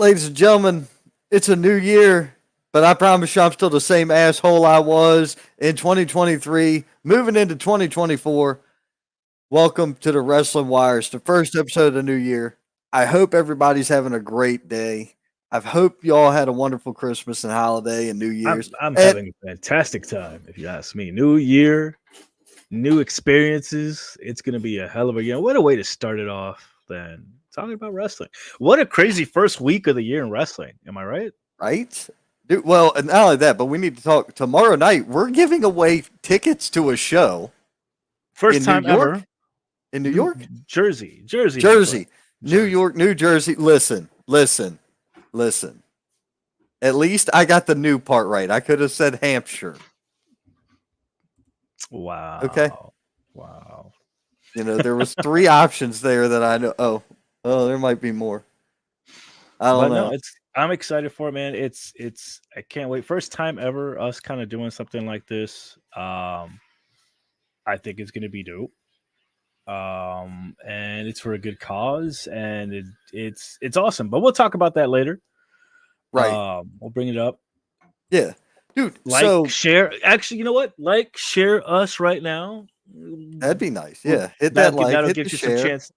Ladies and gentlemen, it's a new year, but I promise you I'm still the same asshole I was in 2023, moving into 2024. Welcome to the Wrestling Wires, the first episode of the new year. I hope everybody's having a great day. I hope y'all had a wonderful Christmas and holiday and New I'm Year's. I'm And having a fantastic time, if you ask me. New year, new experiences. It's gonna be a hell of a year. What a way to start it off than talking about wrestling. What a crazy first week of the year in wrestling. Am I right? right? Dude, well, and not only that, but we need to talk tomorrow night. We're giving away tickets to a show First in New time York. ever. In New York? Jersey, my friend. Jersey, New Jersey. York, New Jersey. Listen. At least I got the new part right. I could have said Hampshire. Okay. Wow. Wow. There was three options there that I know. Oh, there might be more. I don't But no, know. I'm excited for it, man. It's I can't wait. First time ever us kind of doing something like this. I think it's gonna be dope. And it's for a good cause, and it's awesome. But we'll talk about that later. Right. We'll bring it up. Yeah. Dude, Like, so share. Actually, you know what? Like, share us right now. that'd be nice. We'll- Yeah. Hit that like, that'll hit the get you some share. chance.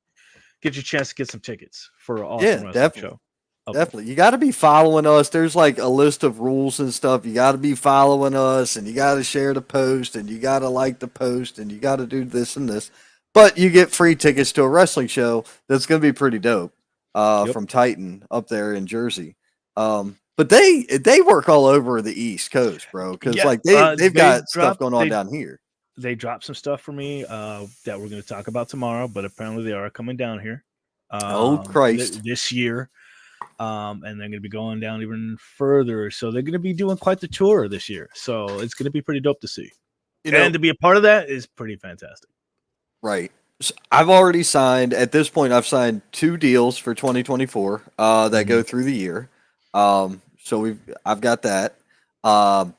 Get you a chance to get some tickets for an awesome Yeah, wrestling definitely. show. Okay. Definitely. You got to be following us. There's like a list of rules and stuff. You got to be following us and you got to share the post and you got to like the post and you got to do this and this. But you get free tickets to a wrestling show that's going to be pretty dope Yep. from Titan up there in Jersey. But they work all over the East Coast, bro, because Yeah. like they've They got stuff dropped. going on down here. They dropped some stuff for me that we're going to talk about tomorrow. But apparently, they are coming down here Oh, Christ. this year. And they're going to be going down even further. So they're going to be doing quite the tour this year. So it's going to be pretty dope to see. And to be a part of that is pretty fantastic. Right. So I've already signed, at this point, I've signed 2 deals for 2024 that go through the year. So I've got that. Um,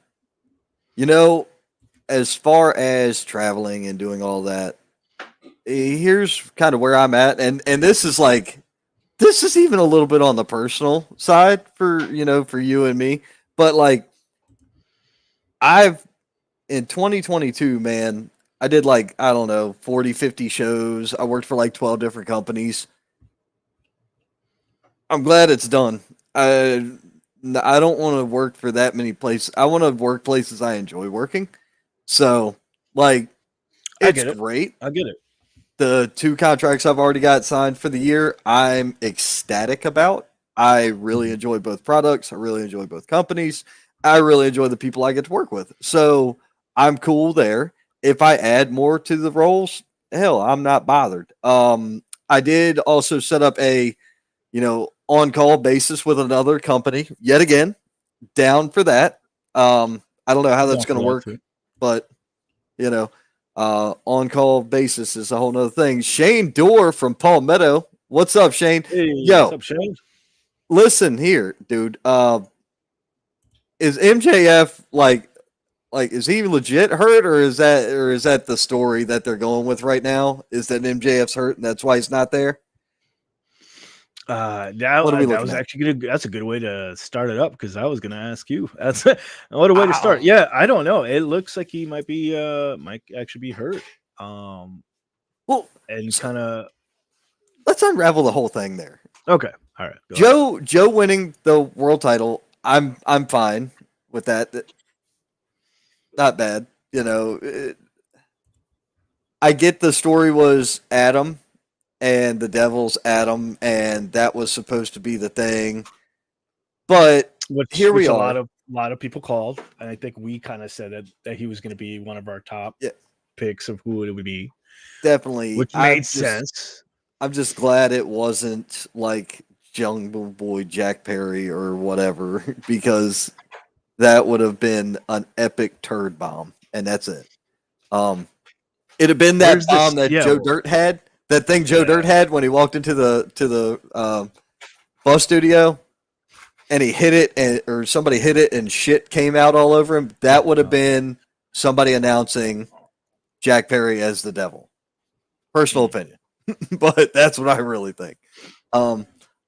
as far as traveling and doing all that, here's kind of where I'm at. And this is even a little bit on the personal side for you and me. But like, in 2022, man, I did like, I don't know, 40, 50 shows. I worked for like 12 different companies. I'm glad it's done. I don't want to work for that many places. I want to work places I enjoy working. So, like, I it's get it. great. I get it. The 2 contracts I've already got signed for the year, I'm ecstatic about. I really enjoy both products. I really enjoy both companies. I really enjoy the people I get to work with. So I'm cool there. If I add more to the roles, hell, I'm not bothered. I did also set up a, on-call basis with another company. Yet again, down for that. I don't know how I'm that's down going for to that work, too. but you know, on-call basis is a whole nother thing. Shane Dorr from Palmetto. What's up, Shane? Hey, what's Yo, up, Shane? listen here, dude. Is MJF like is he legit hurt or is that the story that they're going with right now? Is that MJF's hurt and that's why he's not there? What are we That looking was at? actually good. That's a good way to start it up because I was going to ask you. That's what a way to start. Ow. Yeah, I don't know. It looks like he might actually be hurt. Well, And so kind of let's unravel the whole thing there. okay. All right, go ahead. Joe winning the world title, I'm fine with that. Not bad. I get the story was Adam and the Devil's Adam, and that was supposed to be the thing. But here we Which a are. lot of people called, and I think we kind of said that he was going to be one of our top Yeah, picks of who it would be, definitely. which made sense. I'm just glad it wasn't like Jungle Boy Jack Perry or whatever, because that would have been an epic turd bomb, and that's it. It'd have been that Where's this? bomb that Yeah, Joe Dirt had. That thing Joe Dirt yeah. had when he walked into the bus studio and he hit it, or somebody hit it and shit came out all over him. That would have been somebody announcing Jack Perry as the devil. Personal opinion, but that's what I really think.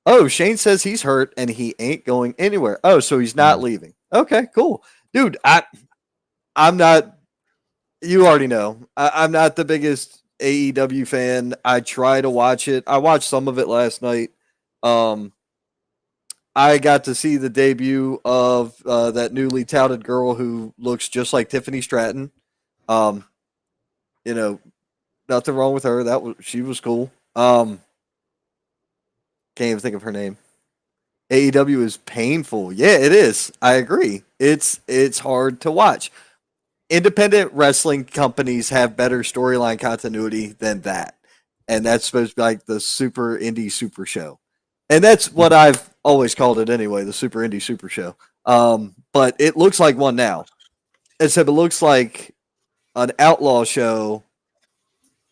Oh, Shane says he's hurt and he ain't going anywhere. Oh, so he's not leaving. Okay, cool. Dude, I'm not you already know. I'm not the biggest AEW fan. I try to watch it. I watched some of it last night. Um I got to see the debut of that newly touted girl who looks just like Tiffany Stratton. Um, you know, nothing wrong with her. She was cool. Can't even think of her name. AEW is painful. Yeah, it is. I agree. It's hard to watch. Independent wrestling companies have better storyline continuity than that. And that's supposed to be like the super indie super show. And that's what I've always called it anyway, the super indie super show. But it looks like one now. Except it looks like an outlaw show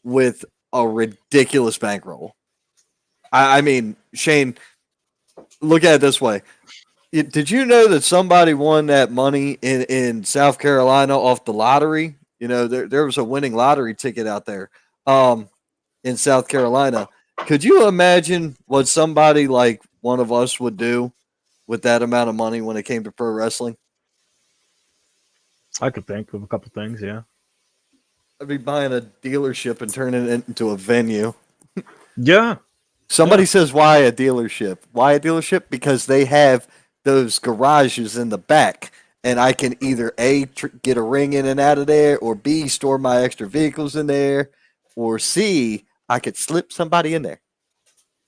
with a ridiculous bankroll. I mean, Shane, look at it this way. Did you know that somebody won that money in South Carolina off the lottery? You know, there was a winning lottery ticket out there in South Carolina. Could you imagine what somebody like one of us would do with that amount of money when it came to pro wrestling? I could think of a couple things. Yeah. I'd be buying a dealership and turning it into a venue. Yeah. Somebody says, why a dealership? Why a dealership? Because they have those garages in the back, and I can either A, get a ring in and out of there, or B, store my extra vehicles in there, or C, I could slip somebody in there.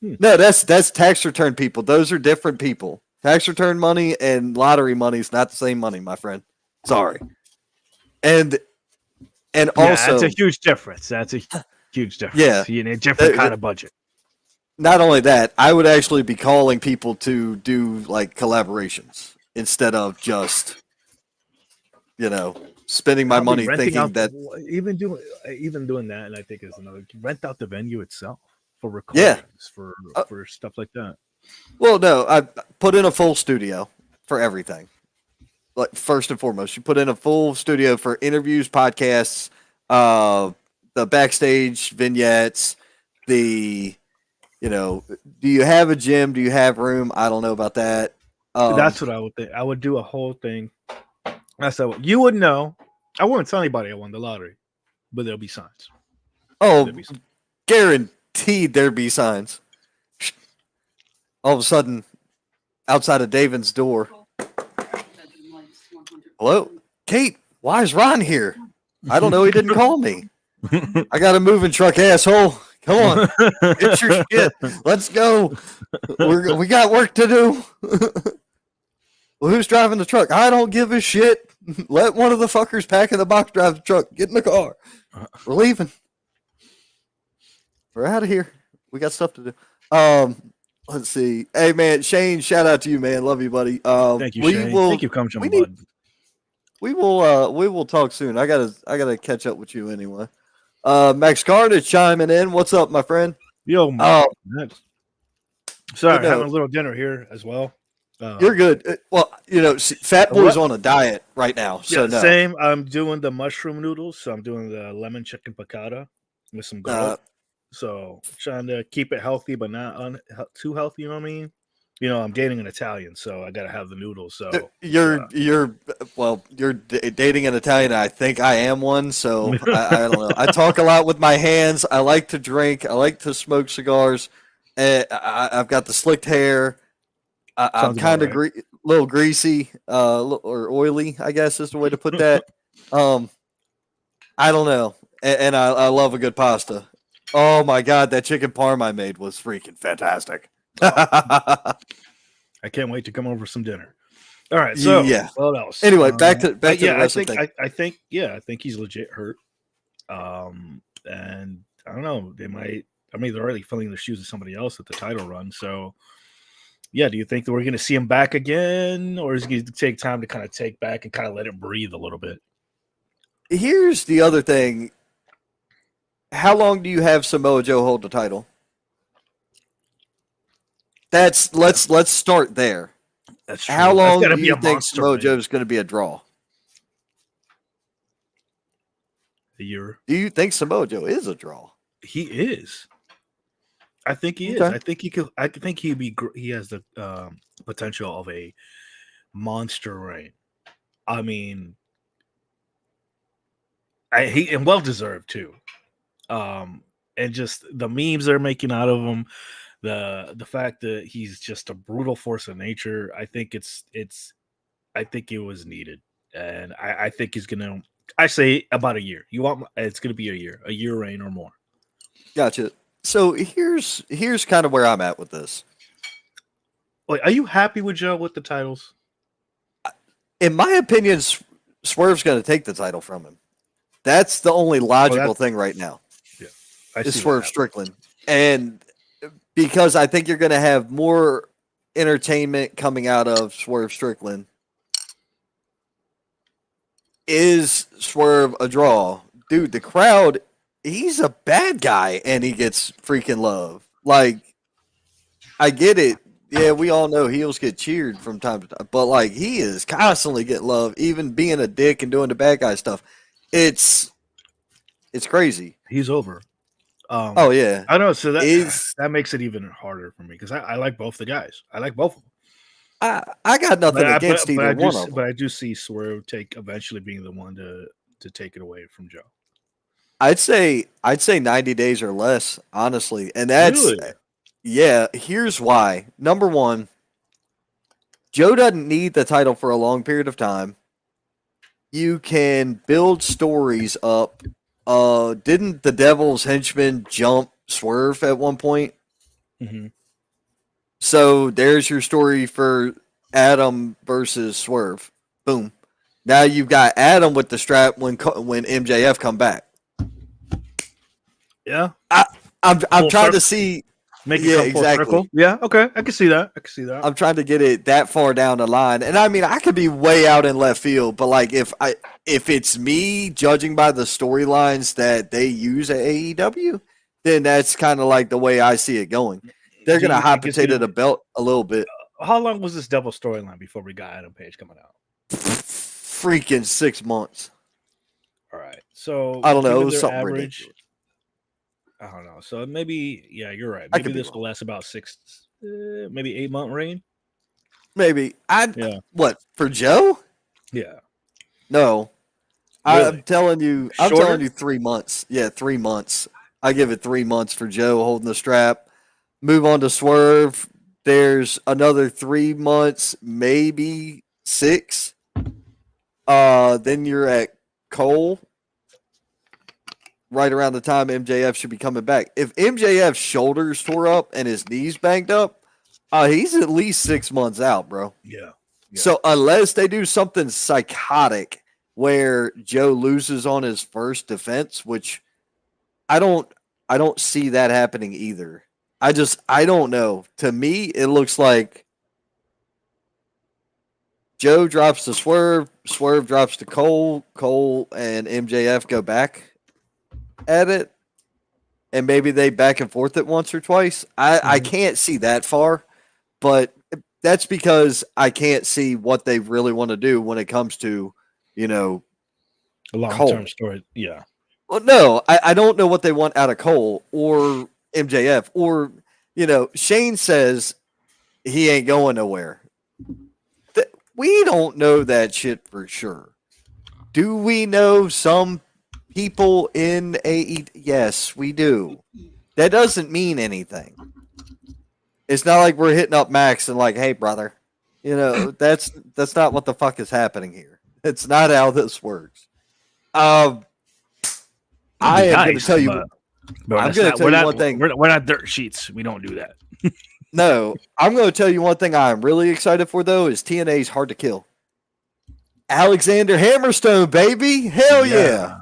No, that's tax return people. Those are different people. Tax return money and lottery money is not the same money, my friend. Sorry. And also, that's a huge difference. That's a huge difference. Yeah. You need a different kind of budget. Not only that, I would actually be calling people to do like collaborations instead of just, spending my money thinking that. even doing that, and I think is another rent out the venue itself for recordings, for stuff like that. Well, no, I put in a full studio for everything. Like first and foremost, you put in a full studio for interviews, podcasts, the backstage vignettes, do you have a gym? Do you have room? I don't know about that. That's what I would think. I would do a whole thing. That's how you would know. I wouldn't tell anybody I won the lottery, but there'll be signs. Oh, guaranteed there'd be signs. All of a sudden, outside of Davin's door. Hello? Kate, why is Ron here? I don't know. He didn't call me. I got a moving truck, asshole. Come on. Get your shit. Let's go. We got work to do. Well, who's driving the truck? I don't give a shit. Let one of the fuckers packing the box drive the truck. Get in the car. We're leaving. We're out of here. We got stuff to do. Let's see. Hey, man, Shane, shout out to you, man. Love you, buddy. Thank you, Shane. Thank you, Come From Bud. We will talk soon. I gotta catch up with you anyway. Max Carnage chiming in. What's up, my friend? Yo, sorry, having a little dinner here as well. You're good. Well, Fat Boy's on a diet right now. So yeah, same. I'm doing the mushroom noodles. So I'm doing the lemon chicken piccata with some garlic. So trying to keep it healthy, but not too healthy. You know what I mean? I'm dating an Italian, so I gotta have the noodles. So you're dating an Italian. I think I am one. So I don't know. I talk a lot with my hands. I like to drink. I like to smoke cigars. I've got the slicked hair. I'm kind of little greasy, or oily, I guess is the way to put that. I don't know, and I love a good pasta. Oh my god, that chicken parm I made was freaking fantastic. I can't wait to come over some dinner. All right, so what else? Anyway, back to the wrestling thing. I think he's legit hurt. And I don't know. They might. I mean, they're already filling their shoes with somebody else at the title run. So, yeah, do you think that we're going to see him back again, or is he going to take time to kind of take back and kind of let it breathe a little bit? Here's the other thing. How long do you have Samoa Joe hold the title? Let's start there. That's true. How long do you think Samoa Joe is going to be a draw? A year. Do you think Samoa Joe is a draw? He is. I think he is. Okay. I think he could. I think he'd be. He has the potential of a monster reign. I mean, he and well deserved too. And just the memes they're making out of him, the fact that he's just a brutal force of nature. I think I think it was needed, and I think he's gonna. I say about a year. You want? It's gonna be a year reign or more. Gotcha. So here's kind of where I'm at with this. Wait, are you happy with Joe with the titles? In my opinion, Swerve's going to take the title from him. That's the only logical thing right now. Yeah, is Swerve Strickland, and because I think you're going to have more entertainment coming out of Swerve Strickland. Is Swerve a draw? Dude, the crowd, he's a bad guy and he gets freaking love. Like, I get it. Yeah, we all know heels get cheered from time to time, but like he is constantly getting love, even being a dick and doing the bad guy stuff. It's crazy. He's over. Oh yeah, I know. So that makes it even harder for me because I like both the guys. I like both of them. I got nothing against either one of them. But I do see Swerve eventually being the one to take it away from Joe. I'd say 90 days or less, honestly, and that's really? Yeah. Here's why. Number one, Joe doesn't need the title for a long period of time. You can build stories up. Didn't the Devil's henchman jump Swerve at one point? Mm-hmm. So there's your story for Adam versus Swerve. Boom. Now you've got Adam with the strap when MJF come back. Yeah. I'm trying to see. Make it come full circle. Yeah, okay. I can see that. I'm trying to get it that far down the line. And I mean, I could be way out in left field, but like if it's me judging by the storylines that they use at AEW, then that's kind of like the way I see it going. They're going to hot potato the belt a little bit. How long was this Devil storyline before we got Adam Page coming out? Freaking 6 months. All right. So I don't know. It was something ridiculous. I don't know. So maybe, yeah, you're right. Maybe this will last about maybe 8 month reign. Maybe. What, for Joe? Yeah. No. Really? I'm telling you 3 months. Yeah, 3 months. I give it 3 months for Joe holding the strap. Move on to Swerve. There's another 3 months, maybe 6. Then you're at Cole. Right around the time MJF should be coming back. If MJF's shoulders tore up and his knees banged up, he's at least 6 months out, bro. Yeah. So unless they do something psychotic where Joe loses on his first defense, which I don't see that happening either. I don't know. To me, it looks like Joe drops to Swerve drops to Cole and MJF go back at it, and maybe they back and forth it once or twice. I can't see that far, but that's because I can't see what they really want to do when it comes to, a long-term story. Yeah. Well, no, I don't know what they want out of Cole or MJF or, Shane says he ain't going nowhere. We don't know that shit for sure. Do we know some people in AE? Yes, we do. That doesn't mean anything. It's not like we're hitting up Max and like, hey, brother, that's not what the fuck is happening here. It's not how this works. I am going to tell you. I'm going to tell you one thing. We're not dirt sheets. We don't do that. No, I'm going to tell you one thing I'm really excited for, though, is TNA's Hard to Kill. Alexander Hammerstone, baby. Hell yeah.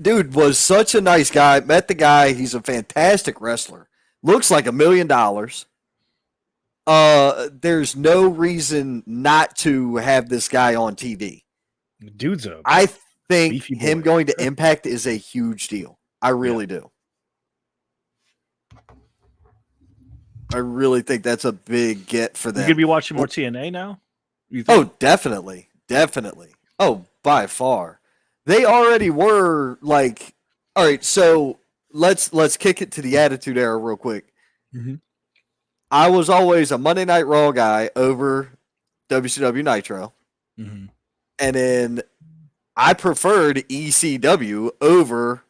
Dude was such a nice guy. Met the guy. He's a fantastic wrestler. Looks like $1 million. There's no reason not to have this guy on TV. Dude's I think him going to Impact is a huge deal. I really do. I really think that's a big get for them. You gonna be watching more TNA now? Oh, definitely. Oh, by far. They already were like, all right, so let's kick it to the Attitude Era real quick. Mm-hmm. I was always a Monday Night Raw guy over WCW Nitro. Mm-hmm. And then I preferred ECW over,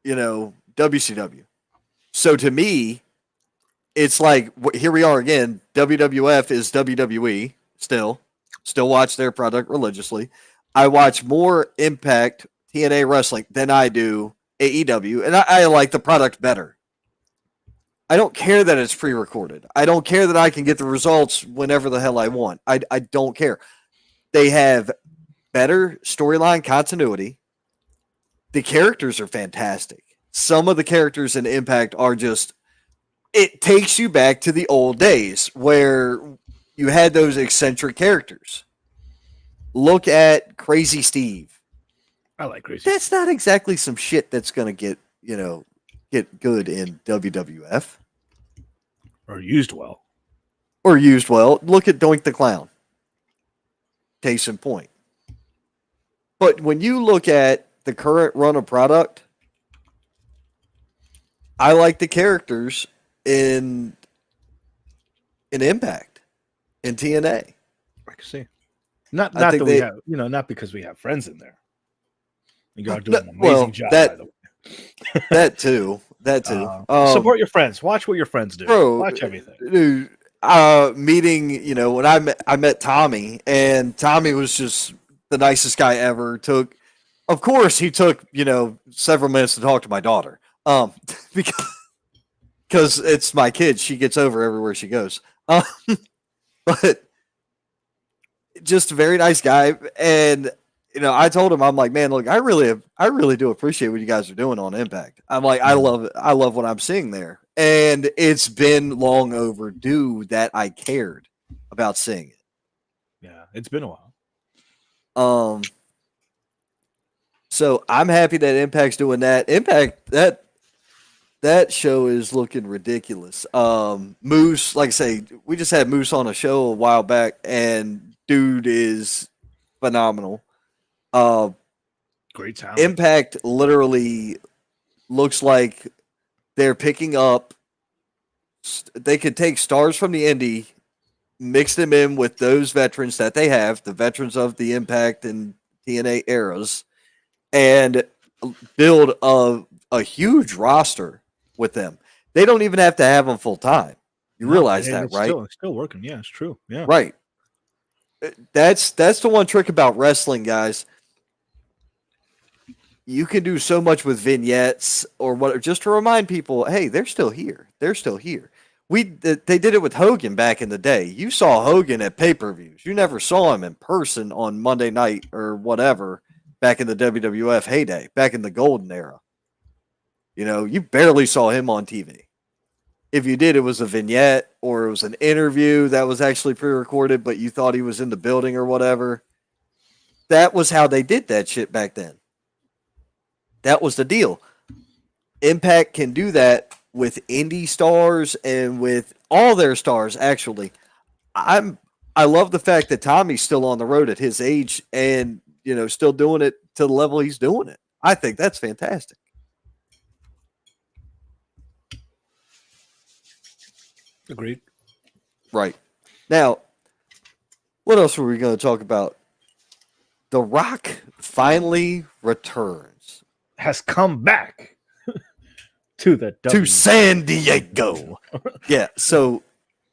WCW. So to me, it's like here we are again. WWF is WWE still watch their product religiously. I watch more Impact TNA wrestling than I do AEW, and I like the product better. I don't care that it's pre-recorded. I don't care that I can get the results whenever the hell I want. I don't care. They have better storyline continuity. The characters are fantastic. Some of the characters in Impact are just, it takes you back to the old days where you had those eccentric characters. Look at Crazy Steve. I like Crazy. That's not exactly some shit that's going to get good in WWF. Or used well. Or used well. Look at Doink the Clown. Case in point. But when you look at the current run of product, I like the characters in Impact, in TNA. I can see. Not I think that we have, not because we have friends in there. You are doing an amazing job, by the way. That too. Support your friends. Watch what your friends do. Bro, Watch everything. Dude, meeting, when I met Tommy, and Tommy was just the nicest guy ever. Of course, he took, several minutes to talk to my daughter. Because it's my kid. She gets over everywhere she goes. But just a very nice guy. And, I told him, I'm like, man, look, I really do appreciate what you guys are doing on Impact. I'm like, I love it. I love what I'm seeing there. And it's been long overdue that I cared about seeing it. Yeah, it's been a while. So I'm happy that Impact's doing that. Impact, that show is looking ridiculous. Moose, like I say, we just had Moose on a show a while back, and dude is phenomenal. Great talent. Impact literally looks like they're picking up. They could take stars from the indie, mix them in with those veterans that they have, the veterans of the Impact and TNA eras, and build a huge roster with them. They don't even have to have them full time. You realize that, right? It's still working. Yeah, it's true. Yeah. Right. That's the one trick about wrestling, guys. You can do so much with vignettes or whatever, just to remind people, hey, they're still here. They're still here. They did it with Hogan back in the day. You saw Hogan at pay-per-views. You never saw him in person on Monday night or whatever back in the WWF heyday, back in the golden era. You barely saw him on TV. If you did, it was a vignette or it was an interview that was actually pre-recorded, but you thought he was in the building or whatever. That was how they did that shit back then. That was the deal. Impact can do that with indie stars and with all their stars, actually. I love the fact that Tommy's still on the road at his age and, still doing it to the level he's doing it. I think that's fantastic. Agreed. Right. Now, what else were we going to talk about? The Rock finally returns. Has come back to San Diego. Yeah. So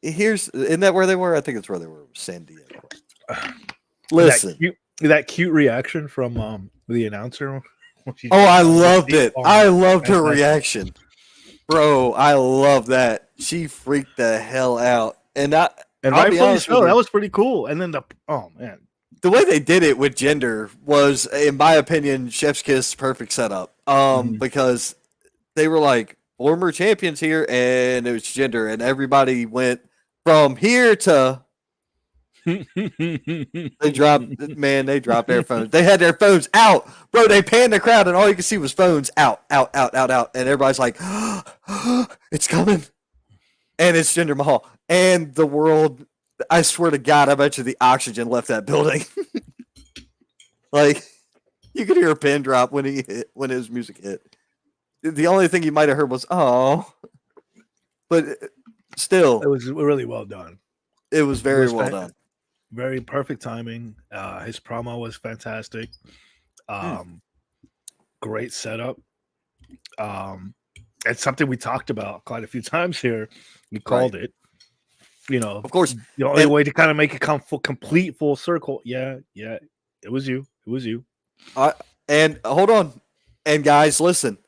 isn't that where they were? I think it's where they were. San Diego. Listen, that cute reaction from the announcer. I loved it. I loved her reaction, bro. I love that. She freaked the hell out, and rightfully so. That was pretty cool. And then the way they did it with gender was, in my opinion, Chef's Kiss perfect setup. Because they were like former champions here, and it was gender, and everybody went from here to. They dropped their phones. They had their phones out, bro. They panned the crowd, and all you could see was phones out, and everybody's like, "It's coming," and it's Jinder Mahal, and the world. I swear to God, I bet you the oxygen left that building. Like, you could hear a pin drop when his music hit. The only thing you might have heard was, "Oh." but still, It was really well done. it was It very was well done. very perfect timing. His promo was fantastic. Great setup. It's something we talked about quite a few times here. We called it. You know, Of course, the only and way to kind of make it come complete full circle. Yeah, it was you. It was you. and hold on, and guys, listen.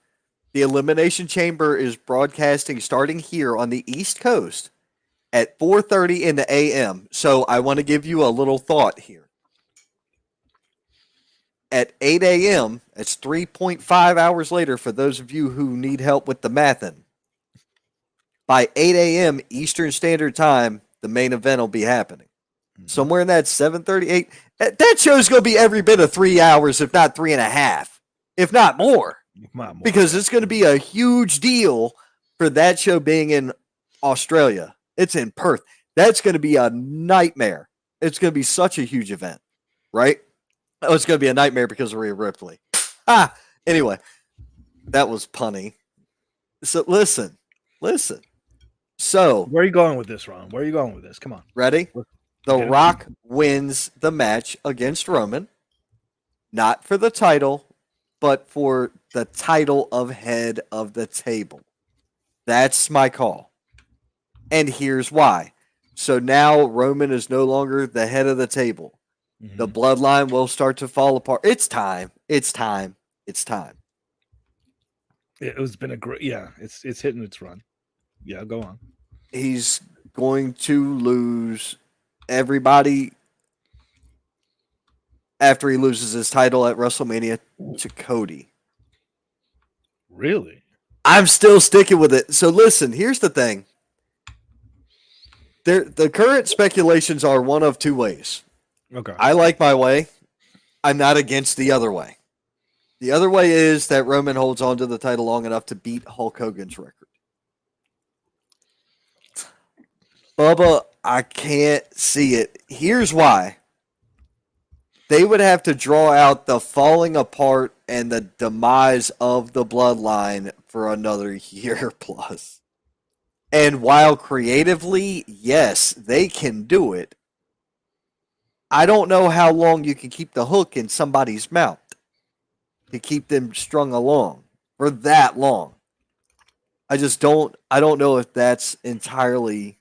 The Elimination Chamber is broadcasting starting here on the East Coast at 4:30 in the a.m. So I want to give you a little thought here. At 8 a.m., it's 3.5 hours later for those of you who need help with the mathing. By 8 a.m. Eastern Standard Time, the main event will be happening. Somewhere in that 7:38. That show's going to be every bit of 3 hours, if not 3.5, if not more. Because it's going to be a huge deal for that show being in Australia. It's in Perth. That's going to be a nightmare. It's going to be such a huge event, right? Oh, it's going to be a nightmare because of Rhea Ripley. Anyway, that was punny. So listen. So where are you going with this, Ron? Where are you going with this? Come on. Ready? The Rock wins the match against Roman, not for the title, but for the title of head of the table. That's my call. And here's why. So now Roman is no longer the head of the table. Mm-hmm. The bloodline will start to fall apart. It's time. It's time. It's been a great, it's hitting its run. Yeah, go on. He's going to lose everybody after he loses his title at WrestleMania to Cody. Really? I'm still sticking with it. So listen, here's the thing. The current speculations are one of two ways. Okay. I like my way. I'm not against the other way. The other way is that Roman holds on to the title long enough to beat Hulk Hogan's record. Bubba, I can't see it. Here's why. They would have to draw out the falling apart and the demise of the bloodline for another year plus. And while creatively, yes, they can do it, I don't know how long you can keep the hook in somebody's mouth to keep them strung along for that long. I don't know if that's entirely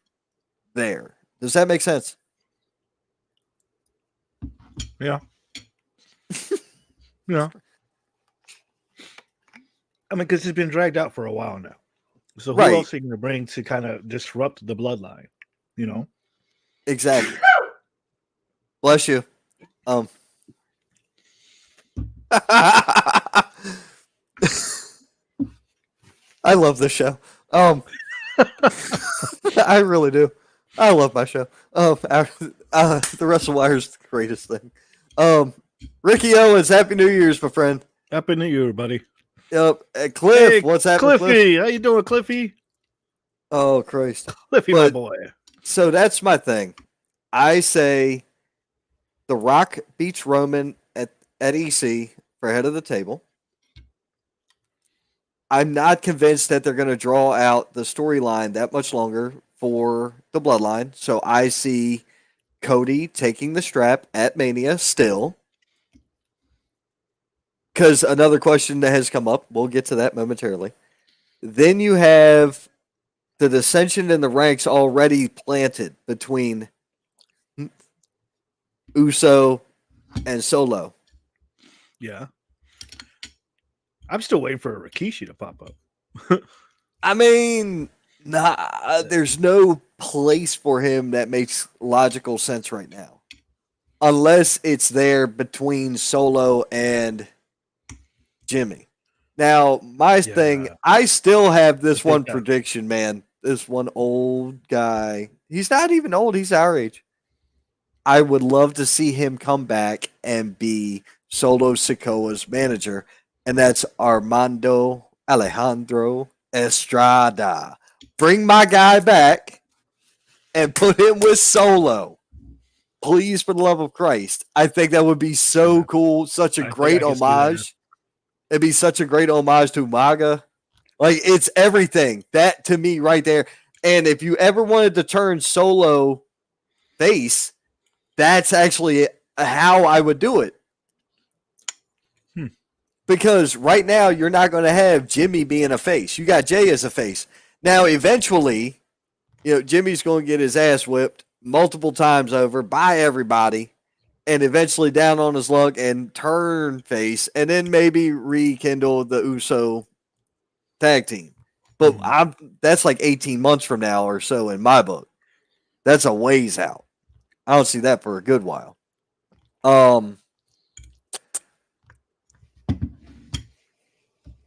there. Does that make sense? Yeah. Yeah. I mean, because it's been dragged out for a while now. So who else are you going to bring to kind of disrupt the bloodline? You know? Exactly. Bless you. I love this show. I really do. I love my show. The WrestleWire is the greatest thing. Ricky Owens, Happy New Year's, my friend. Happy New Year, buddy. Yep. Cliff, hey, what's happening? Cliffy, how you doing, Cliffy? Oh, Christ. Cliffy, my boy. So that's my thing. I say The Rock beats Roman at EC for head of the table. I'm not convinced that they're going to draw out the storyline that much longer for the bloodline. So I see Cody taking the strap at Mania still. Because another question that has come up, we'll get to that momentarily. Then you have the dissension in the ranks already planted between Uso and Solo. Yeah. I'm still waiting for a Rikishi to pop up. I mean, there's no place for him that makes logical sense right now. Unless it's there between Solo and Jimmy. Now, my thing, I still have this one prediction, man. This one old guy. He's not even old. He's our age. I would love to see him come back and be Solo Sikoa's manager. And that's Armando Alejandro Estrada. Bring my guy back and put him with Solo. Please, for the love of Christ. I think that would be so cool. Such a great homage. It'd be such a great homage to Maga. Like, it's everything. That, to me, right there. And if you ever wanted to turn Solo face, that's actually how I would do it. Because right now you're not going to have Jimmy being a face. You got Jay as a face. Now, eventually, Jimmy's going to get his ass whipped multiple times over by everybody and eventually down on his luck and turn face and then maybe rekindle the Uso tag team. But that's like 18 months from now or so in my book. That's a ways out. I don't see that for a good while.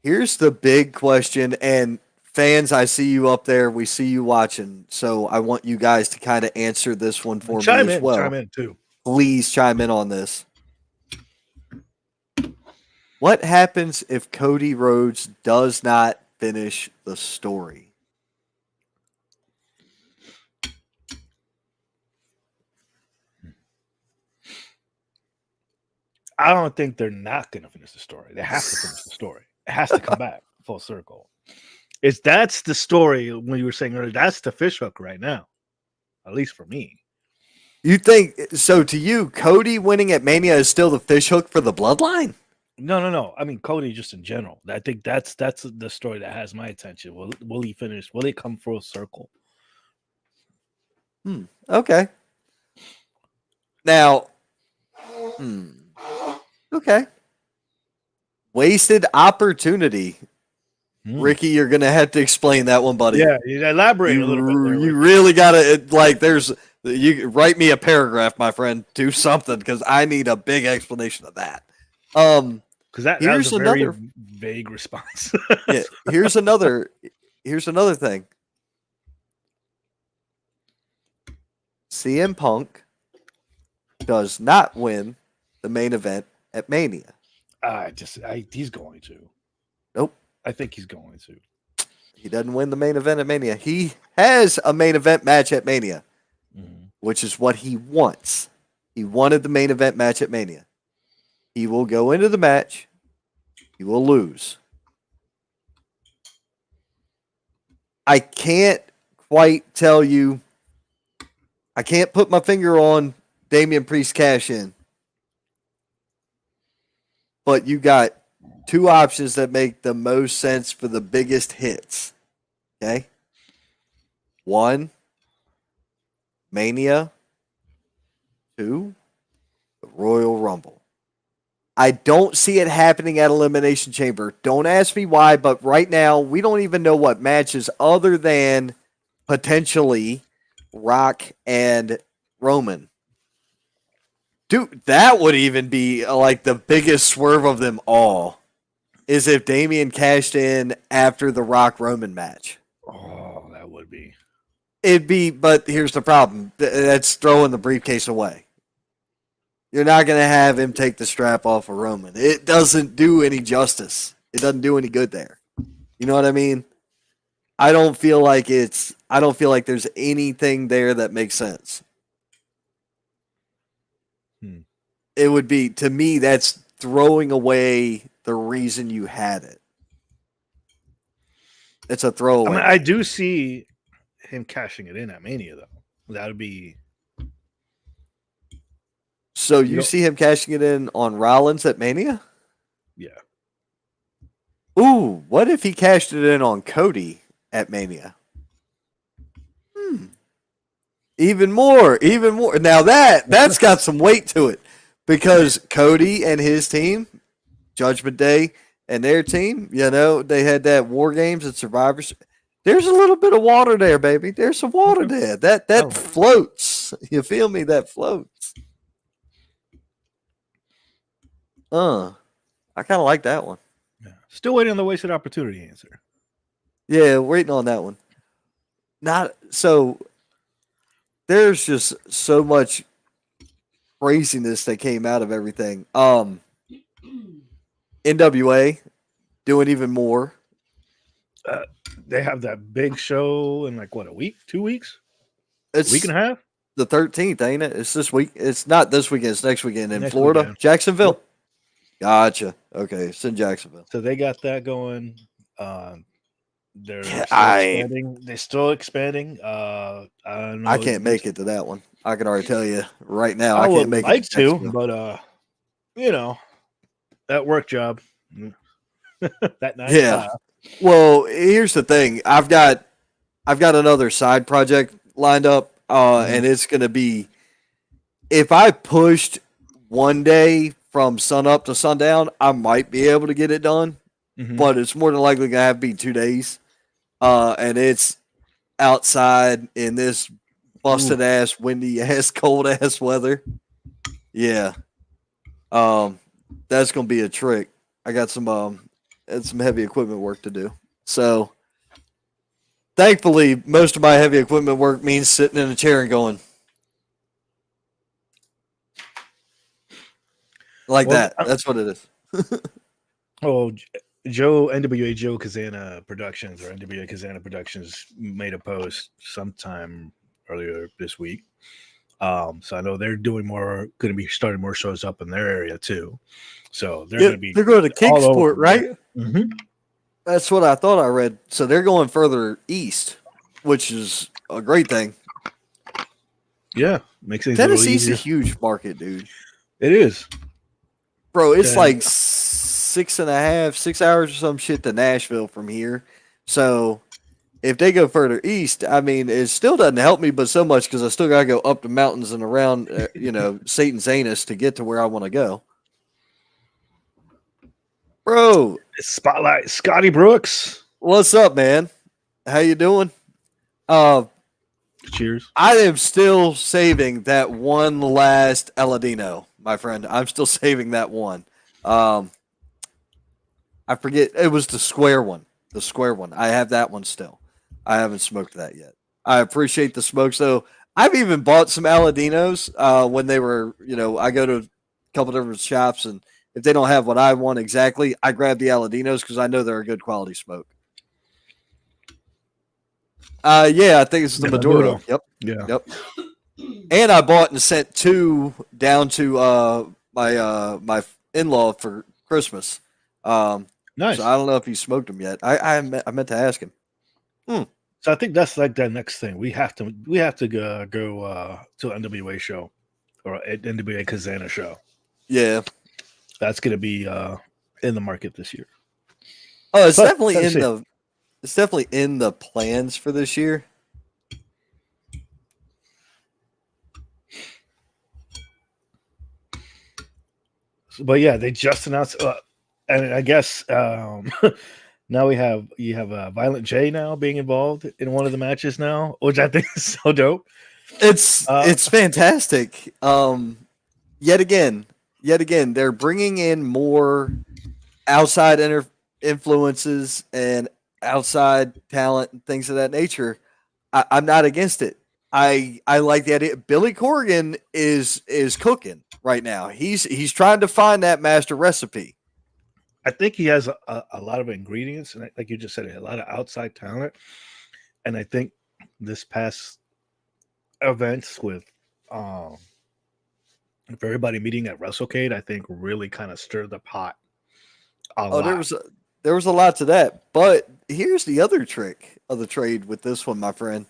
Here's the big question, and fans, I see you up there. We see you watching, so I want you guys to kind of answer this one for me as well. Chime in too. Please chime in on this. What happens if Cody Rhodes does not finish the story? I don't think they're not going to finish the story. They have to finish the story. It has to come back full circle. That's the story when you were saying earlier. That's the fishhook right now, at least for me. You think so? To you, Cody winning at Mania is still the fishhook for the bloodline? No. I mean, Cody just in general. I think that's the story that has my attention. Will he finish? Will he come full circle? Okay. Now, okay. Wasted opportunity. Ricky, you're gonna have to explain that one, buddy. Yeah, you elaborate a little bit. There, you really gotta you write me a paragraph, my friend. Do something because I need a big explanation of that. Because that was a very another vague response. Yeah, here's another thing. CM Punk does not win the main event at Mania. He's going to. Nope. I think he's going to. He doesn't win the main event at Mania. He has a main event match at Mania, which is what he wants. He wanted the main event match at Mania. He will go into the match. He will lose. I can't quite tell you. I can't put my finger on Damian Priest cash in. But you got two options that make the most sense for the biggest hits. Okay? One, Mania. Two, the Royal Rumble. I don't see it happening at Elimination Chamber. Don't ask me why, but right now we don't even know what matches other than potentially Rock and Roman. Dude, that would even be like the biggest swerve of them all. Is if Damian cashed in after the Rock Roman match. Oh, that would be. It'd be, but here's the problem. That's throwing the briefcase away. You're not going to have him take the strap off of Roman. It doesn't do any justice. It doesn't do any good there. You know what I mean? I don't feel like there's anything there that makes sense. It would be, to me, that's throwing away the reason you had it. It's a throwaway. I mean, I do see him cashing it in at Mania, though. That would be. So you see him cashing it in on Rollins at Mania? Yeah. Ooh, what if he cashed it in on Cody at Mania? Even more. Now that's got some weight to it. Because Cody and his team, Judgment Day and their team, they had that War Games and Survivors. There's a little bit of water there, baby. There's some water there. That floats. You feel me? That floats. I kind of like that one. Yeah. Still waiting on the wasted opportunity answer. Yeah, waiting on that one. There's just so much craziness that came out of everything. NWA doing even more. They have that big show in like what, a week, 2 weeks? It's a week and a half? The 13th, ain't it? It's this week. It's not this weekend. It's next weekend in Next Florida. weekend. Jacksonville. Yep. Gotcha. Okay, it's in Jacksonville. So they got that going. They're Yeah, still expanding. They're still expanding. I don't I know. can't make it to that one. I can already tell you right now. I I would can't make it like to to, Jacksonville. but you know, that work job, that nine to Yeah. five. Well, here's the thing. I've got another side project lined up, and it's gonna be if I pushed one day from sun up to sundown, I might be able to get it done, Mm-hmm. but it's more than likely gonna have to be 2 days. And it's outside in this busted ass, windy ass, cold ass weather. Yeah. Um, that's gonna be a trick. I got some heavy equipment work to do. So thankfully, most of my heavy equipment work means sitting in a chair and going like Well, that. That's what it is. oh, NWA Joe Kazana Productions or NWA Kazana Productions made a post sometime earlier this week. So I know they're doing more, going to be starting more shows up in their area too. So they're going to be They're going to all over. Kingsport, right? Mm-hmm. That's what I thought I read. So they're going further east, which is a great thing. Yeah, makes things a little Tennessee's a easier. huge market, dude. It is, Bro, it's Yeah. like 6 hours or some shit to Nashville from here. So if they go further east, I mean, it still doesn't help me, but so much because I still got to go up the mountains and around, Satan's anus to get to where I want to go. Bro, Spotlight Scotty Brooks. what's up, man? How you doing? Cheers. I am still saving that one last Aladino, my friend. I'm still saving that one. I forget. It was the square one. The square one. I have that one still. I haven't smoked that yet. I appreciate the smokes, though. I've even bought some Aladinos when they were, I go to a couple different shops, and if they don't have what I want exactly, I grab the Aladinos because I know they're a good quality smoke. Yeah, I think it's the Maduro. Yep. Yeah. Yep. And I bought and sent 2 down to my in-law for Christmas. Nice. So I don't know if he smoked them yet. I meant to ask him. So I think that's like the next thing. We have to go to an NWA show or an NWA Kazana show. Yeah. That's going to be in the market this year. Oh, it's definitely in the plans for this year. But yeah, they just announced, and I guess now you have Violent J now being involved in one of the matches now, which I think is so dope. It's fantastic. Yet again, they're bringing in more outside influences and outside talent and things of that nature. I'm not against it. I like the idea. Billy Corgan is cooking right now. He's trying to find that master recipe. I think he has a lot of ingredients, and like you just said, a lot of outside talent. And I think this past events with for everybody meeting at WrestleCade, I think really kind of stirred the pot. There was a lot to that. But here's the other trick of the trade with this one, my friend.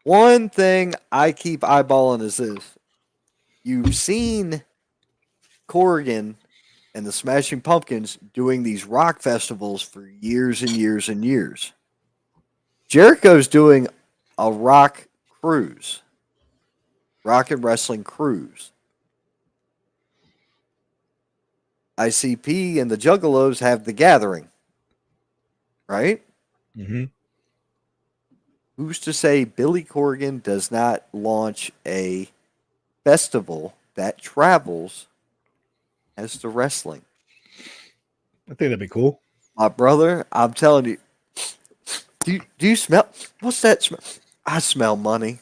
One thing I keep eyeballing is this. You've seen Corrigan and the Smashing Pumpkins doing these rock festivals for years and years and years. Jericho's doing a rock cruise. Rock and wrestling cruise. ICP and the Juggalos have the Gathering. Right? Mm-hmm. Who's to say Billy Corgan does not launch a festival that travels as the wrestling? I think that'd be cool. My brother, I'm telling you. Do you smell? What's that smell? I smell money.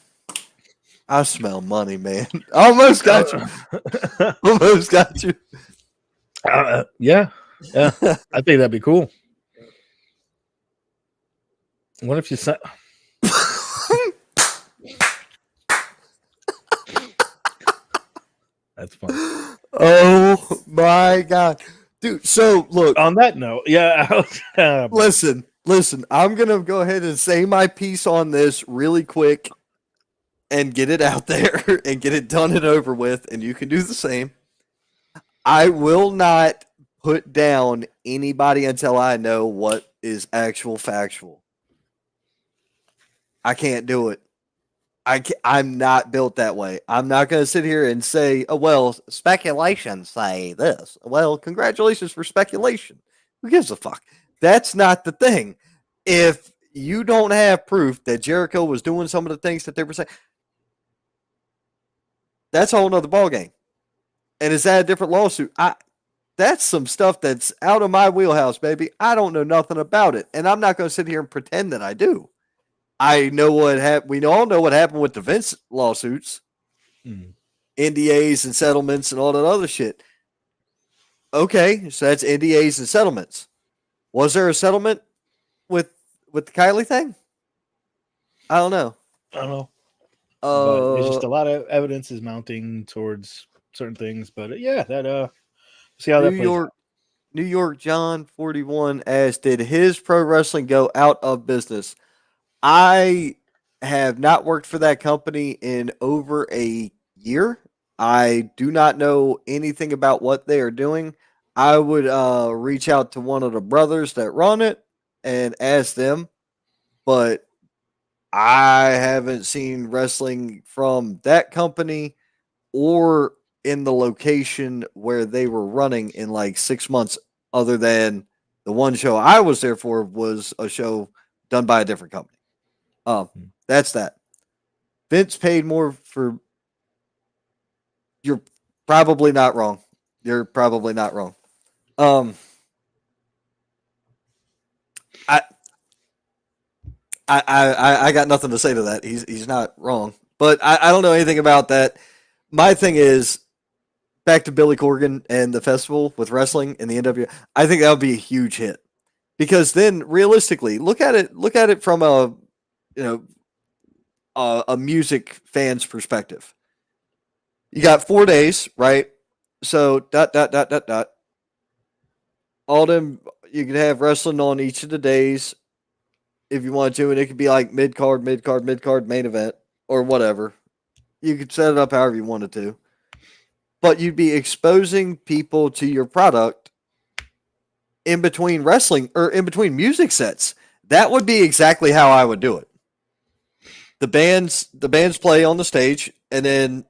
I smell money, man. Almost got you. Almost got you. Yeah. I think that'd be cool. What if you said? That's fun. Oh my god, dude! So look. On that note, yeah. Listen, Listen, I'm gonna go ahead and say my piece on this really quick and get it out there and get it done and over with, and you can do the same. I will not put down anybody until I know what is actual factual. I can't do it. I'm not built that way. I'm not going to sit here and say, oh, well, speculation say this. Well, congratulations for speculation. Who gives a fuck? That's not the thing. If you don't have proof that Jericho was doing some of the things that they were saying, that's a whole nother ballgame. And is that a different lawsuit? That's some stuff that's out of my wheelhouse, baby. I don't know nothing about it. And I'm not going to sit here and pretend that I do. I know what happened. We all know what happened with the Vince lawsuits, NDAs and settlements and all that other shit. Okay, so that's NDAs and settlements. Was there a settlement with the Kylie thing? I don't know. But it's just a lot of evidence is mounting towards certain things. But yeah, that see how that plays out. New York John 41 asked, did his pro wrestling go out of business? I have not worked for that company in over a year. I do not know anything about what they are doing. I would reach out to one of the brothers that run it and ask them, but I haven't seen wrestling from that company or in the location where they were running in like 6 months, other than the one show I was there for was a show done by a different company. That's that. Vince paid more for. You're probably not wrong. You're probably not wrong. I got nothing to say to that. He's not wrong, but I don't know anything about that. My thing is back to Billy Corgan and the festival with wrestling and the NWA. I think that would be a huge hit because then realistically, look at it from a a music fan's perspective. You got 4 days, right? So dot. All them you could have wrestling on each of the days if you want to, and it could be like mid card, main event, or whatever. You could set it up however you wanted to. But you'd be exposing people to your product in between wrestling or in between music sets. That would be exactly how I would do it. The bands play on the stage, and then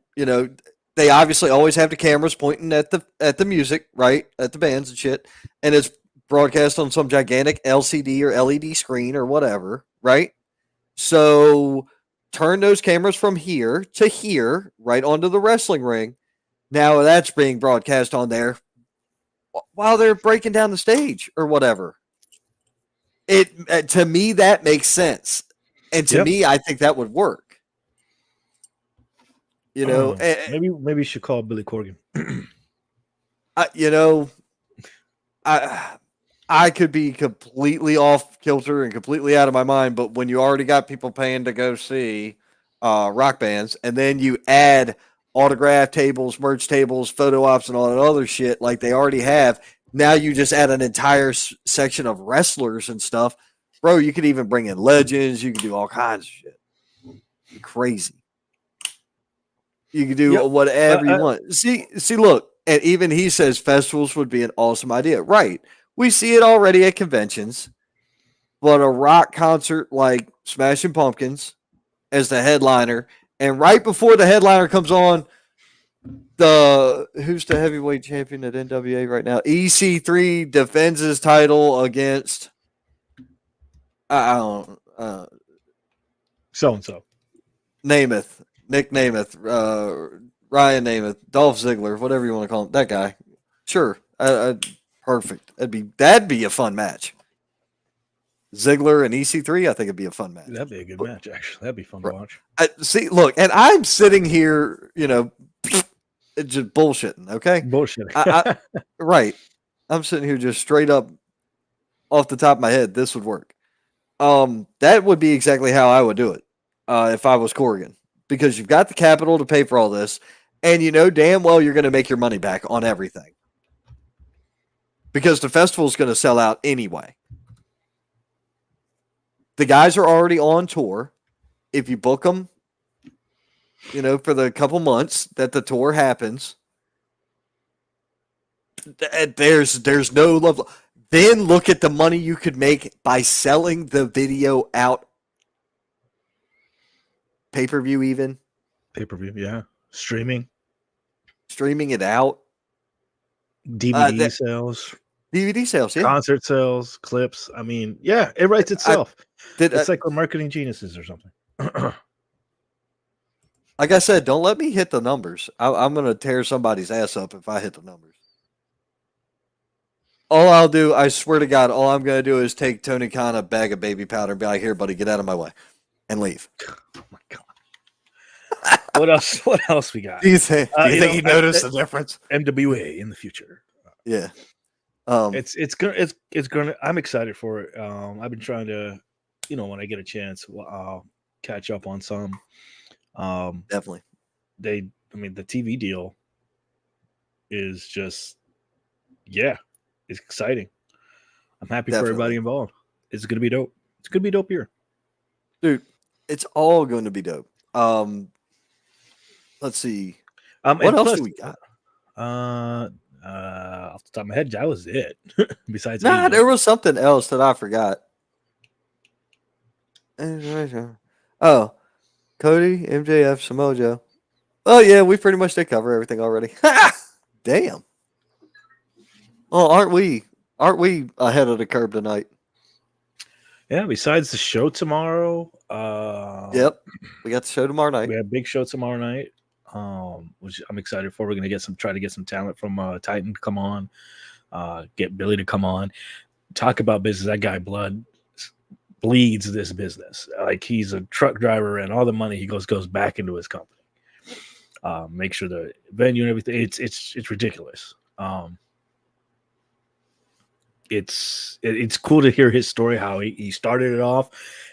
they obviously always have the cameras pointing at the music, right, at the bands and shit, and it's broadcast on some gigantic LCD or LED screen or whatever, right? So turn those cameras from here to here, right onto the wrestling ring. Now that's being broadcast on there while they're breaking down the stage or whatever. It to me that makes sense. And to me, I think that would work. Maybe you should call Billy Corgan. I could be completely off kilter and completely out of my mind, but when you already got people paying to go see rock bands, and then you add autograph tables, merch tables, photo ops, and all that other shit like they already have, now you just add an entire section of wrestlers and stuff. Bro, you could even bring in legends. You can do all kinds of shit. Crazy. You can do whatever you want. See, look, and even he says festivals would be an awesome idea. Right. We see it already at conventions, but a rock concert like Smashing Pumpkins as the headliner, and right before the headliner comes on, who's the heavyweight champion at NWA right now? EC3 defends his title against so and so Namath, Nick Namath, Ryan Namath, Dolph Ziggler, whatever you want to call him. That guy, sure, perfect. That'd be a fun match. Ziggler and EC3, I think it'd be a fun match. That'd be a good match, actually. That'd be fun to watch. See, look, and I'm sitting here, just bullshitting. Okay, bullshitting. Right. I'm sitting here just straight up off the top of my head. This would work. That would be exactly how I would do it if I was Corrigan, because you've got the capital to pay for all this, and you know damn well you're going to make your money back on everything because the festival is going to sell out anyway. The guys are already on tour. If you book them, for the couple months that the tour happens, there's no level. Then look at the money you could make by selling the video out. Pay-per-view even. Pay-per-view, yeah. Streaming DVD sales, DVD sales, yeah. concert sales, clips. I mean, yeah, it writes itself. It's like we're marketing geniuses or something. Like I said, don't let me hit the numbers. I'm going to tear somebody's ass up if I hit the numbers. All I'll do, I swear to God, all I'm going to do is take Tony Khan a bag of baby powder and be like, here, buddy, get out of my way, and leave. Oh, my God. What else? What else we got? Do you think he noticed the difference? MWA in the future. Yeah. It's gonna. I'm excited for it. I've been trying to, when I get a chance, I'll catch up on some. Definitely. The TV deal is just, yeah, it's exciting. I'm happy for everybody involved. It's gonna be dope. It's gonna be dope here, dude. It's all going to be dope. Let's see. What else do we got? Off the top of my head, that was it. Besides, there was something else that I forgot. Oh, Cody, MJF, Samoa Joe. Oh yeah, we pretty much did cover everything already. Damn. Well, aren't we ahead of the curve tonight? Yeah. Besides the show tomorrow. Yep, we got the show tomorrow night. We have a big show tomorrow night. Which I'm excited for. We're gonna try to get some talent from Titan to come on, get Billy to come on, talk about business. That guy bleeds this business. Like, he's a truck driver, and all the money he goes back into his company. Make sure the venue and everything. It's ridiculous. It's cool to hear his story, how he started it off,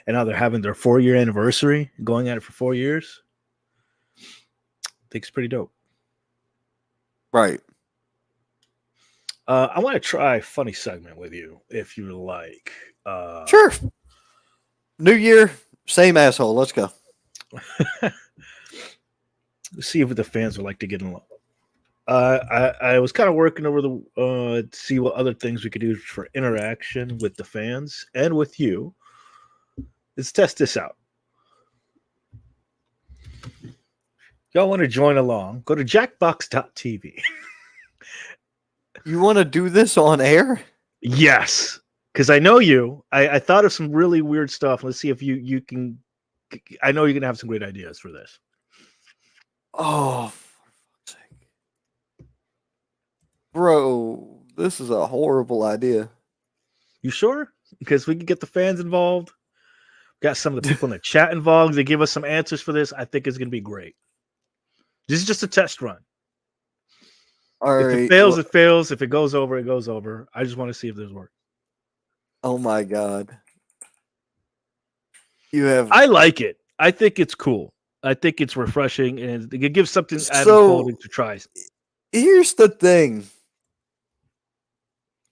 and now they're having their 4-year anniversary, going at it for 4 years. I think it's pretty dope. Right. I want to try a funny segment with you, if you like. Sure. New year, same asshole. Let's go. See if the fans would like to get along. I was kind of working over to see what other things we could do for interaction with the fans and with you. Let's test this out. Y'all want to join along? Go to jackbox.tv. You want to do this on air? Yes, because I know you. I thought of some really weird stuff. Let's see if you can. I know you're gonna have some great ideas for this. Oh, for fuck's sake, bro! This is a horrible idea. You sure? Because we can get the fans involved. Got some of the people in the chat involved. They give us some answers for this. I think it's gonna be great. This is just a test run. All right. If it fails, it fails. If it goes over, it goes over. I just want to see if this works. Oh my God. I like it. I think it's cool. I think it's refreshing, and it gives something Adam Cole to try. Here's the thing.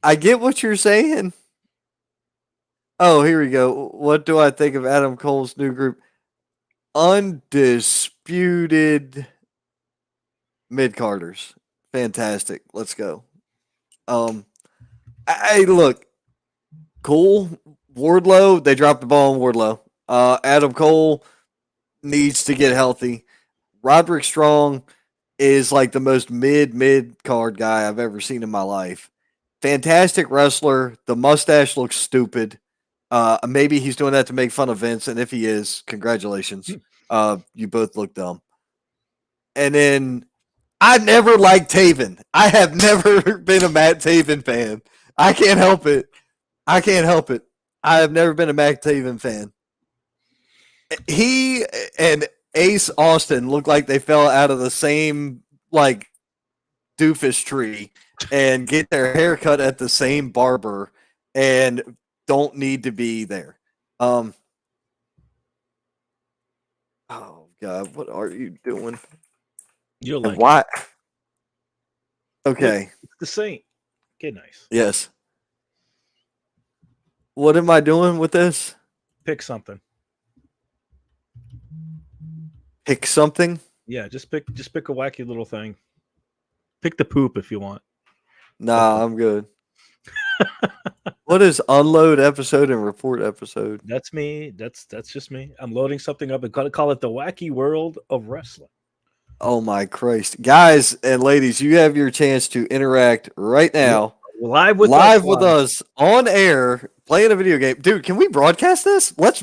I get what you're saying. Oh, here we go. What do I think of Adam Cole's new group? Undisputed mid-carders. Fantastic. Let's go. Hey, look. Cool. Wardlow, they dropped the ball on Wardlow. Adam Cole needs to get healthy. Roderick Strong is like the most mid card guy I've ever seen in my life. Fantastic wrestler. The mustache looks stupid. Maybe he's doing that to make fun of Vince, and if he is, congratulations. You both look dumb. And then I never liked Taven. I have never been a Matt Taven fan. I can't help it. I have never been a Matt Taven fan. He and Ace Austin look like they fell out of the same doofus tree and get their hair cut at the same barber and don't need to be there. Oh God, what are you doing? You're like, why? Okay. It's the Saint. Get nice. Yes. What am I doing with this? Pick something. Pick something. Yeah, just pick a wacky little thing. Pick the poop if you want. Nah, I'm good. What is unload episode and report episode? That's me. That's just me. I'm loading something up and call it the wacky world of wrestling. Oh my Christ. Guys and ladies, you have your chance to interact right now. Live with us on air, playing a video game. Dude, can we broadcast this? Let's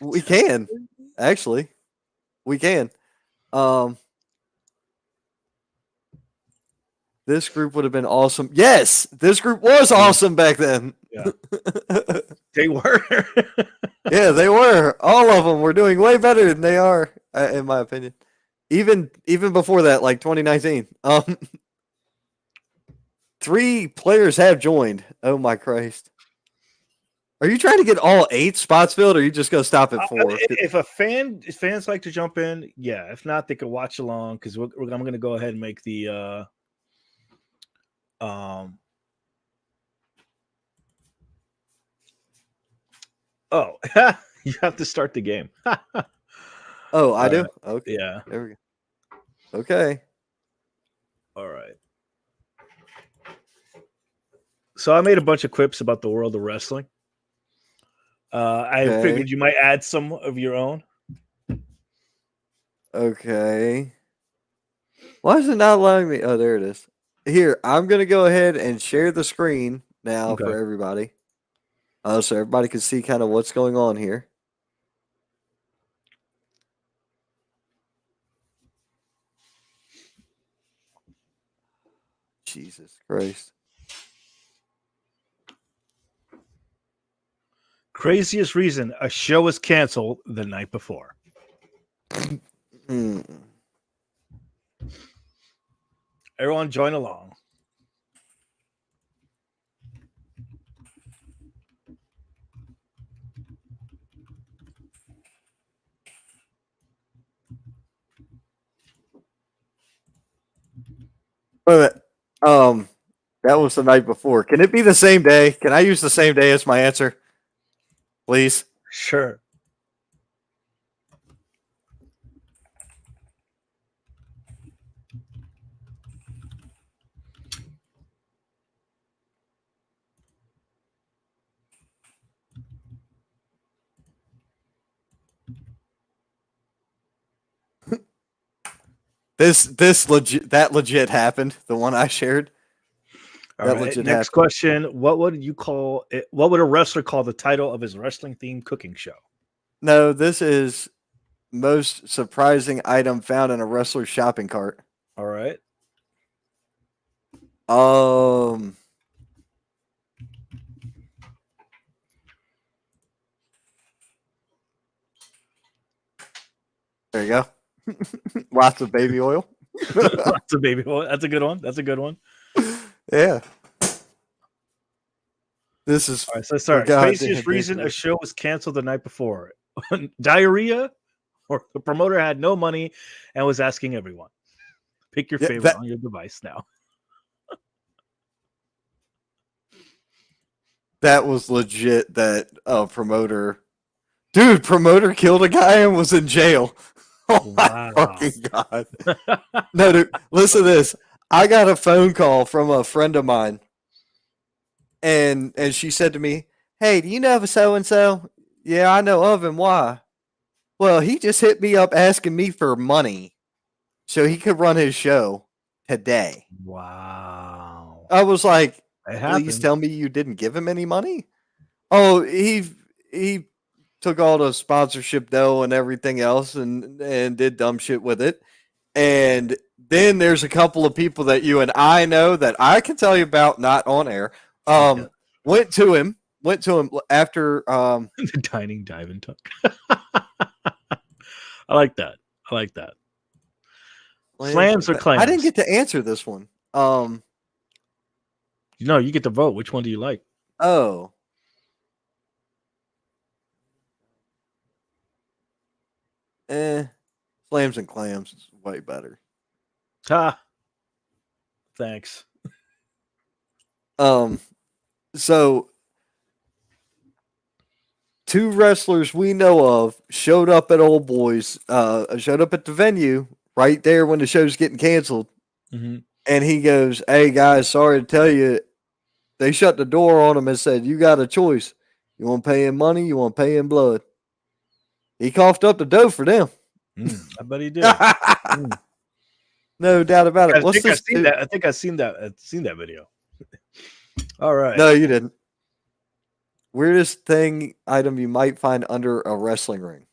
we can. Actually. We can. This group would have been awesome. Yes, this group was awesome back then. Yeah. They were. Yeah, they were. All of them were doing way better than they are, in my opinion. Even before that, like 2019. 3 players have joined. Oh my Christ. Are you trying to get all 8 spots filled, or are you just gonna stop at 4? If fans like to jump in, yeah. If not, they can watch along because I'm gonna go ahead and make the Oh, you have to start the game. Oh, I do? Okay. Yeah. There we go. Okay. All right. So I made a bunch of quips about the world of wrestling. I figured you might add some of your own. Okay. Why is it not allowing me? Oh, there it is. Here, I'm going to go ahead and share the screen now for everybody. So everybody can see kind of what's going on here. Jesus Christ. Craziest reason a show was canceled the night before. Everyone join along. Wait a minute. That was the night before. Can it be the same day? Can I use the same day as my answer? Please? Sure. This legit happened. The one I shared. All right. Next question. What would you call it? What would a wrestler call the title of his wrestling themed cooking show? No, this is most surprising item found in a wrestler's shopping cart. All right. There you go. Lots of baby oil. Lots of baby oil. That's a good one. That's a good one. Yeah. This is all right. So sorry. Craziest reason a show was canceled the night before: diarrhea, or the promoter had no money and was asking everyone. Pick your favorite on your device now. That was legit. That promoter, dude, promoter killed a guy and was in jail. Oh my fucking god! No, dude, listen to this. I got a phone call from a friend of mine, and she said to me, "Hey, do you know of so and so?" Yeah, I know of him. Why? Well, he just hit me up asking me for money so he could run his show today. Wow! I was like, please tell me you didn't give him any money. Oh, he took all the sponsorship dough and everything else and did dumb shit with it. And then there's a couple of people that you and I know that I can tell you about, not on air. Went to him after the dining dive and tuck. I like that. Slams or clams? I didn't get to answer this one. No, you get to vote. Which one do you like? Oh. Slams and clams is way better. Thanks. So two wrestlers we know of showed up at Old Boys, showed up at the venue right there when the show's getting canceled. Mm-hmm. And he goes, "Hey guys, sorry to tell you, they shut the door on him and said, you got a choice. You want to pay in money, you want to pay in blood." He coughed up the dough for them. I bet he did. No doubt about it. I What's think I've this? seen that. I think I've seen that video. All right. No, you didn't. Weirdest thing item you might find under a wrestling ring.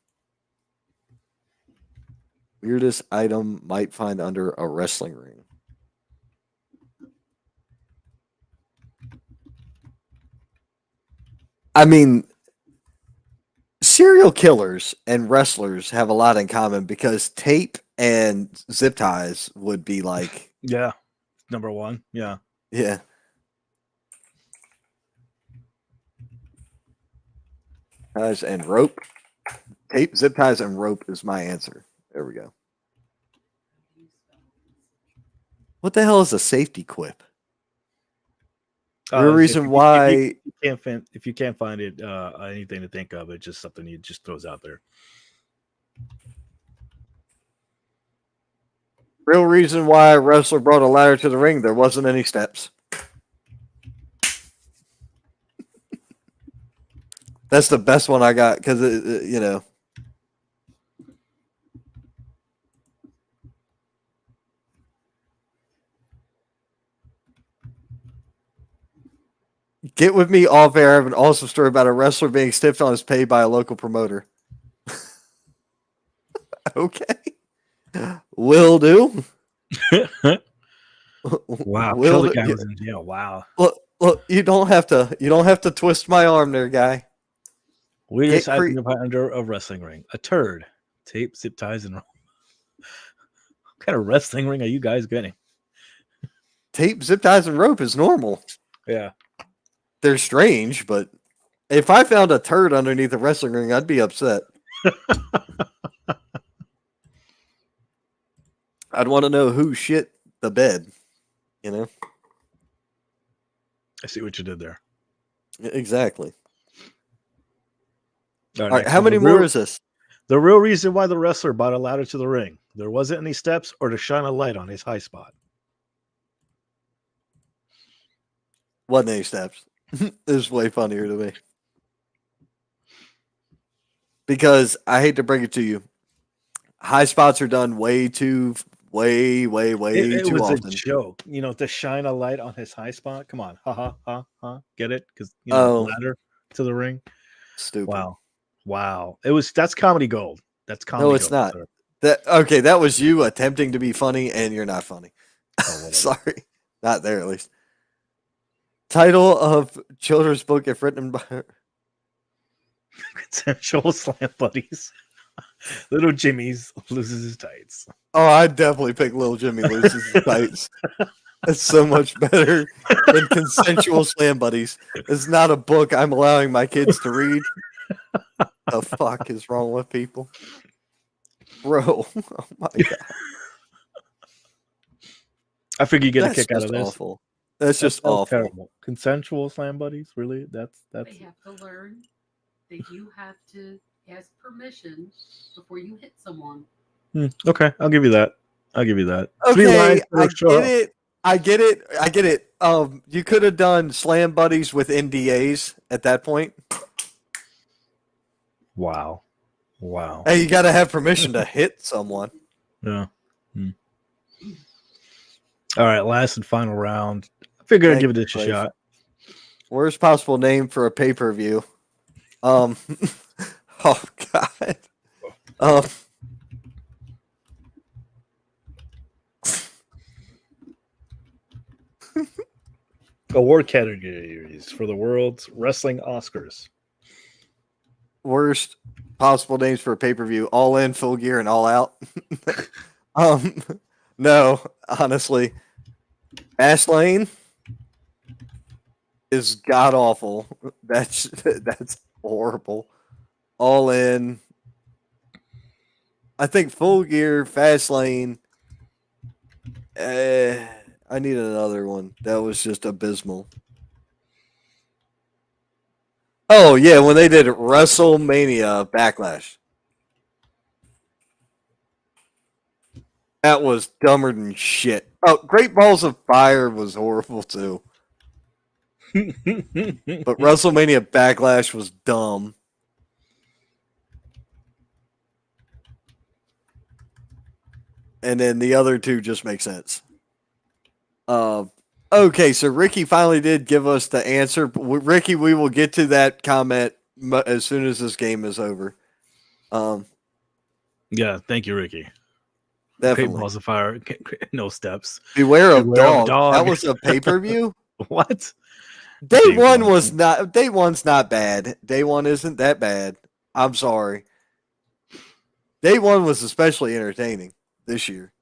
Weirdest item might find under a wrestling ring. I mean, serial killers and wrestlers have a lot in common because tape and zip ties would be like, Yeah. Number one. Yeah. yeah. Ties and rope. Tape, zip ties, and rope is my answer. There we go. What the hell is a safety quip? The reason why if you can't find it, anything to think of, it's just something he just throws out there. real reason why a wrestler brought a ladder to the ring, there wasn't any steps. That's the best one I got because you know. Get with me off air. I have an awesome story about a wrestler being stiffed on his pay by a local promoter. Okay. Will do. Wow. Will Kill the do. guy was in jail. Wow. Look, you don't have to twist my arm there, guy. Weirdest item to find under a wrestling ring. A turd. Tape, zip ties, and rope. What kind of wrestling ring are you guys getting? Tape, zip ties, and rope is normal. Yeah. They're strange, but if I found a turd underneath a wrestling ring, I'd be upset. I'd want to know who shit the bed, you know? I see what you did there. Exactly. All right, how many more is this? The real reason why the wrestler brought a ladder to the ring. There wasn't any steps or to shine a light on his high spot. Wasn't any steps. This is way funnier to me. Because I hate to bring it to you. High spots are done way too It too was often. a joke, to shine a light on his high spot. Come on, get it? Because ladder to the ring. Stupid. Wow. That's comedy gold. That's comedy. No, it's gold, not. That was you attempting to be funny, and you're not funny. Sorry, not there at least. Title of children's book if written by Consensual Slam Buddies. Little Jimmy's loses his tights. Oh, I'd definitely pick Little Jimmy loses his tights. That's so much better than Consensual Slam Buddies. It's not a book I'm allowing my kids to read. The fuck is wrong with people? Bro, oh my God. I figure you get a kick out of this. Awful. That's just awful. Terrible. Consensual Slam Buddies? Really? That's They have to learn that you have to ask permission before you hit someone. Okay, I'll give you that. Okay, I get it. You could have done Slam Buddies with NDAs at that point. Wow. Hey, you got to have permission to hit someone. Yeah. All right, last and final round. I figured I'd give it a shot. Worst possible name for a pay-per-view. Oh God. Award categories for the World's Wrestling Oscars. Worst possible names for a pay-per-view: All In, Full Gear, and All Out. No, honestly, Fastlane is god awful. That's horrible. All In. I think Full Gear, Fastlane. I need another one. That was just abysmal. Oh yeah, when they did WrestleMania Backlash, that was dumber than shit. Oh, Great Balls of Fire was horrible too, but WrestleMania Backlash was dumb. And then the other two just make sense. Okay, so Ricky finally did give us the answer. Ricky, we will get to that comment as soon as this game is over. Yeah, thank you, Ricky. Great Definitely. Balls of Fire, no steps. Beware of Beware of dog. dog. That was a pay-per-view. What? Day Day one one. was not. Day one's not bad. Day one isn't that bad. I'm sorry. Day one was especially entertaining this year.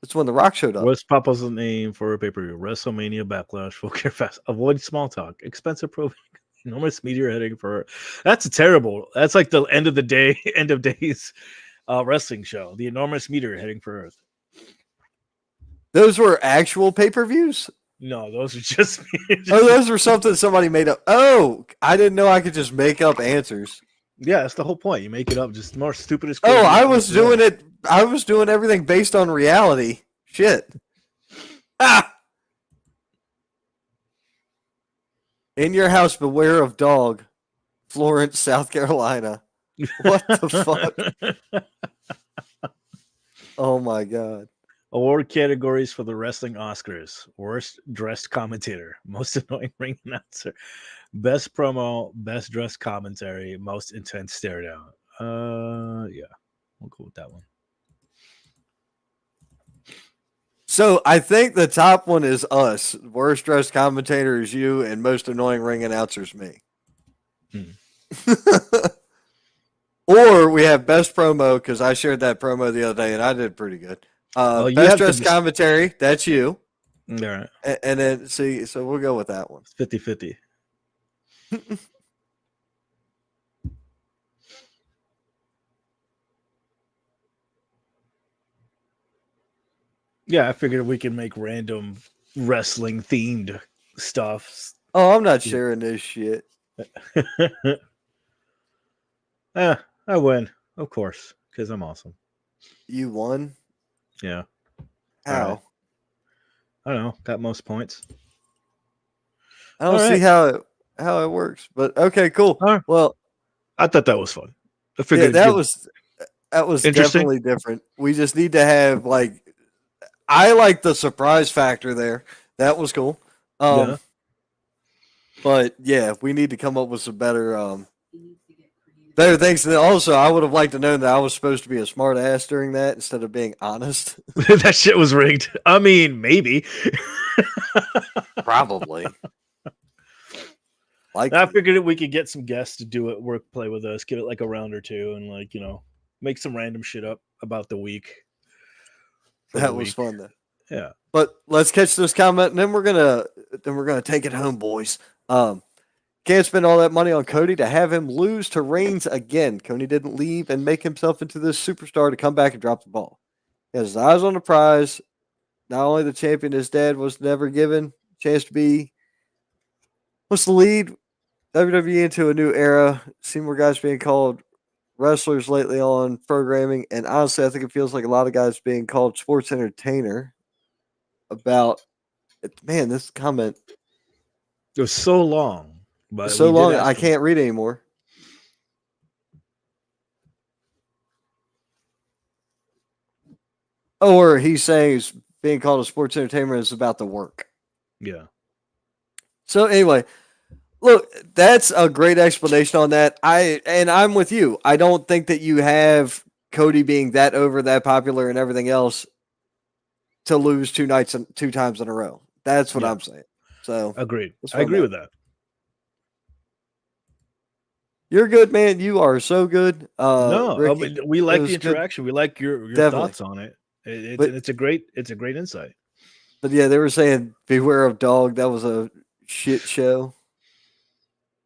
That's when The Rock showed up. What's Papa's name for a pay-per-view? WrestleMania Backlash. Full care fast. Avoid small talk. Expensive pro. Enormous meteor heading for. That's a terrible. That's like the end of the day, end of days, wrestling show. The enormous meteor heading for Earth. Those were actual pay-per-views. No, those are just. Oh, those were something somebody made up. Oh, I didn't know I could just make up answers. Yeah, that's the whole point. You make it up, just more stupid as. Oh, I was doing it. I was doing everything based on reality. Shit. Ah! In your house, beware of dog. Florence, South Carolina. What the fuck? Oh my god. Award categories for the wrestling Oscars: worst dressed commentator, most annoying ring announcer, best promo, best dressed commentary, most intense stare down. Yeah, we'll go with that one. So I think the top one is us. Worst dressed commentator is you, and most annoying ring announcer is me. Or we have best promo because I shared that promo the other day and I did pretty good. Best dressed commentary, that's you. All right. And then see, so we'll go with that one. It's 50-50. Yeah, I figured we could make random wrestling themed stuff. Oh, I'm not sharing this shit. I win, of course, because I'm awesome. You won? Yeah. How? Right. I don't know. Got most points. I don't see how it works, but okay, cool. Right. Well, I thought that was fun. I yeah, figured that was definitely different. We just need to have I like the surprise factor there. That was cool. Yeah. But yeah, we need to come up with some better things. And also, I would have liked to know that I was supposed to be a smart ass during that instead of being honest. That shit was rigged. I mean, maybe. Probably. I figured we could get some guests to do it, play with us, give it like a round or two, and make some random shit up about the week. That was fun though. Yeah. But let's catch this comment, and then we're gonna take it home, boys. Can't spend all that money on Cody to have him lose to Reigns again. Cody didn't leave and make himself into this superstar to come back and drop the ball. He has his eyes on the prize. Not only the champion, his dad was never given a chance to be. What's the lead WWE into a new era? Seen more guys being called wrestlers lately on programming, and honestly, I think it feels like a lot of guys being called sports entertainer. Man, this comment it was so long, but so long I can't read anymore. Or he's saying he's being called a sports entertainer is about the work. Yeah. So anyway, look, that's a great explanation on that. I'm with you. I don't think that you have Cody being that over, that popular, and everything else to lose 2 times in a row. That's what I'm saying. So agreed. I agree with that. You're good, man. You are so good. Ricky, we like the interaction. Good. We like your thoughts on it. It's a great insight. But yeah, they were saying beware of dog. That was a shit show.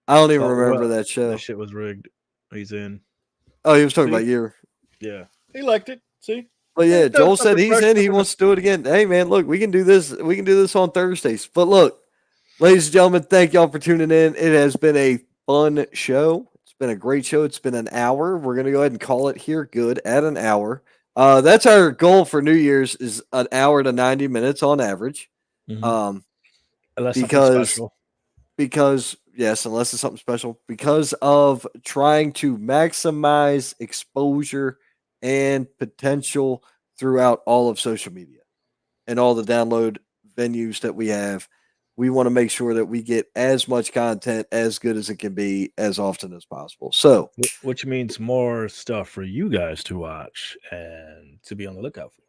I don't even remember that show. That shit was rigged. He's in. Oh, he was talking about you. Yeah, he liked it. See. But yeah, Joel said he's in. He wants to do it again. Hey man, look, we can do this. We can do this on Thursdays. But look, Ladies and gentlemen, thank y'all for tuning in. It has been a fun show. It's been a great show. It's been an hour. We're gonna go ahead and call it here good at an hour. That's our goal for New Year's is an hour to 90 minutes on average. Um, Unless something because special. because yes, unless it's something special, because of trying to maximize exposure and potential throughout all of social media and all the download venues that we have. We want to make sure that we get as much content as good as it can be as often as possible. So, Which means more stuff for you guys to watch and to be on the lookout for.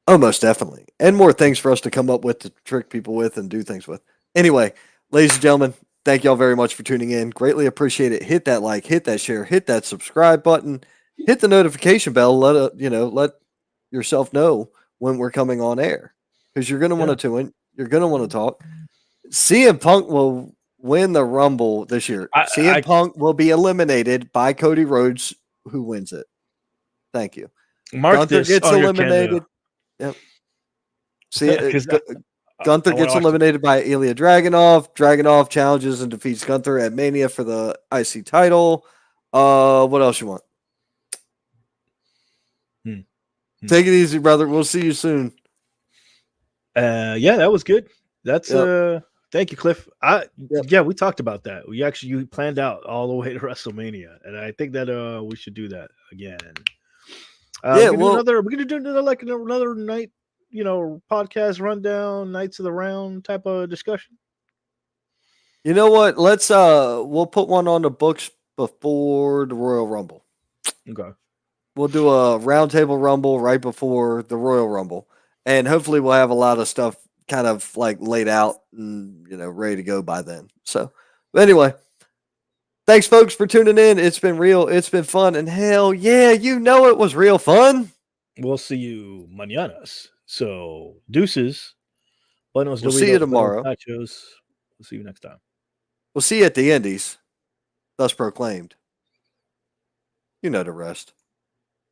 oh, most definitely. And more things for us to come up with to trick people with and do things with. Anyway, ladies and gentlemen, thank y'all very much for tuning in. Greatly appreciate it. Hit that like, hit that share, hit that subscribe button, hit the notification bell. Let yourself know when we're coming on air because you're going to want to tune in. You're going to want to talk. CM Punk will win the Rumble this year. CM Punk will be eliminated by Cody Rhodes, who wins it. Thank you. Mark Gunther this gets on eliminated. Yep. Gunther gets eliminated by Ilya Dragunov. Dragunov challenges and defeats Gunther at Mania for the IC title. What else you want? Take it easy, brother. We'll see you soon. Yeah, that was good. That's thank you, Cliff. Yeah, we talked about that. You planned out all the way to WrestleMania, and I think that we should do that again. We're gonna do another night, podcast rundown, Nights of the Round type of discussion. You know what? Let's we'll put one on the books before the Royal Rumble. Okay. We'll do a roundtable rumble right before the Royal Rumble. And hopefully we'll have a lot of stuff kind of like laid out and ready to go by then. So anyway, thanks folks for tuning in. It's been real, it's been fun, and hell yeah, it was real fun. We'll see you mañanas. So deuces. We'll see you tomorrow. We'll see you next time. We'll see you at the Indies. Thus proclaimed. You know the rest.